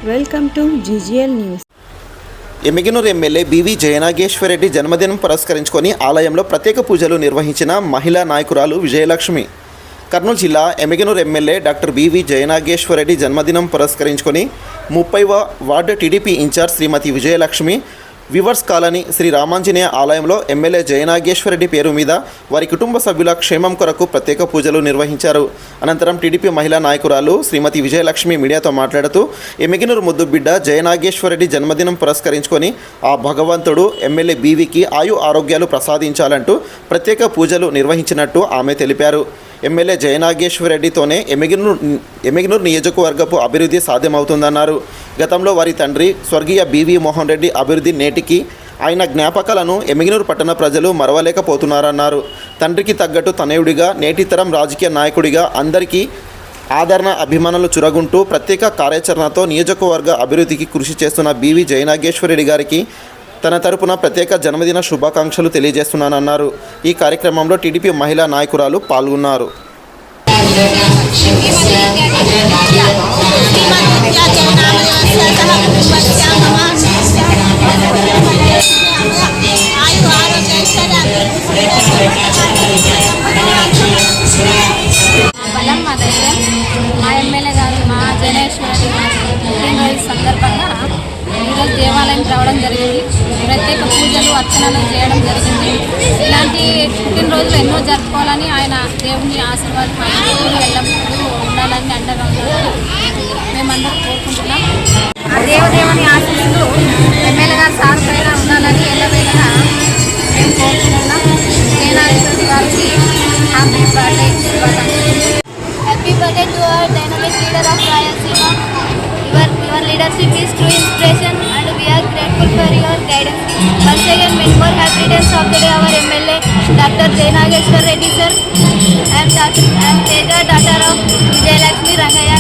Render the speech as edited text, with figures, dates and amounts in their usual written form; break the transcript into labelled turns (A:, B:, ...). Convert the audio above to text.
A: Welcome to GGL news.
B: Emmiganur MLA BV Jayanageswara Reddy జన్మదినం పురస్కరించుకొని ఆలయంలో ప్రత్యేక పూజలు నిర్వహించిన మహిళా నాయకురాలు విజయలక్ష్మి. కర్నూలు జిల్లా Emmiganur MLA doctor BV Jayanageswara Reddy జన్మదినం పురస్కరించుకొని 30వ ward TDP incharge Shrimati Vijayalakshmi weavers colony Shri Ramanjaneya ఆలయంలో ఎమ్మెల్యే జయనాగేశ్వరరెడ్డి పేరు మీద వారి కుటుంబ సభ్యుల క్షేమం కొరకు ప్రత్యేక పూజలు నిర్వహించారు. అనంతరం టీడీపీ మహిళా నాయకురాలు శ్రీమతి విజయలక్ష్మి మీడియాతో మాట్లాడుతూ ఎమ్మిగనూరు ముద్దు బిడ్డ జయనాగేశ్వరరెడ్డి జన్మదినం పురస్కరించుకొని ఆ భగవంతుడు ఎమ్మెల్యే బీవీకి ఆయు ఆరోగ్యాలు ప్రసాదించాలంటూ ప్రత్యేక పూజలు నిర్వహించినట్టు ఆమె తెలిపారు. ఎమ్మెల్యే జయనాగేశ్వరరెడ్డితోనే ఎమ్మిగనూరు నియోజకవర్గపు అభివృద్ధి సాధ్యమవుతుందన్నారు. గతంలో వారి తండ్రి స్వర్గీయ బివి మోహన్ రెడ్డి అభివృద్ధి నేటికి ఆయన జ్ఞాపకాలను ఎమ్మిగనూరు పట్టణ ప్రజలు మరవలేకపోతున్నారన్నారు. తండ్రికి తగ్గట్టు తనయుడిగా నేటి తరం రాజకీయ నాయకుడిగా అందరికీ ఆదరణ అభిమానులు చురగుంటూ ప్రత్యేక కార్యాచరణతో నియోజకవర్గ అభివృద్ధికి కృషి చేస్తున్న బివి జయనాగేశ్వరరెడ్డి గారికి తన తరపున ప్రత్యేక జన్మదిన శుభాకాంక్షలు తెలియజేస్తున్నానన్నారు. ఈ కార్యక్రమంలో టీడీపీ మహిళా నాయకురాలు పాల్గొన్నారు.
C: మా ఎమ్మెల్యే గారు మా జయనేశ్వరరెడ్డి పుట్టినరోజు సందర్భంగా ఈరోజు దేవాలయం రావడం జరిగింది. ప్రత్యేక పూజలు అర్చనలు చేయడం జరిగింది. ఇలాంటి పుట్టినరోజులు ఎన్నో జరుపుకోవాలని ఆయన దేవుని ఆశీర్వాదం ఎల్లప్పుడూ ఉండాలని అండగా మేమందరం కోరుకుంటున్నాం. ఆ దేవుని ఆశీస్సులు ఎమ్మెల్యే గారు సార్ పైన ఉండాలని ఎల్లవేళగా మేము కోరుకుంటున్నాం. జయనాగేశ్వరరెడ్డి గారికి happy birthday.
D: Happy birthday to our dynamic leader of Rayalaseema. Your leadership is true inspiration and we are grateful for your guidance. Once again, many more happy days of the day, our MLA, Dr. Jayanageswar Reddy sir. I am Teja, daughter of Vijayalakshmi Rangaya.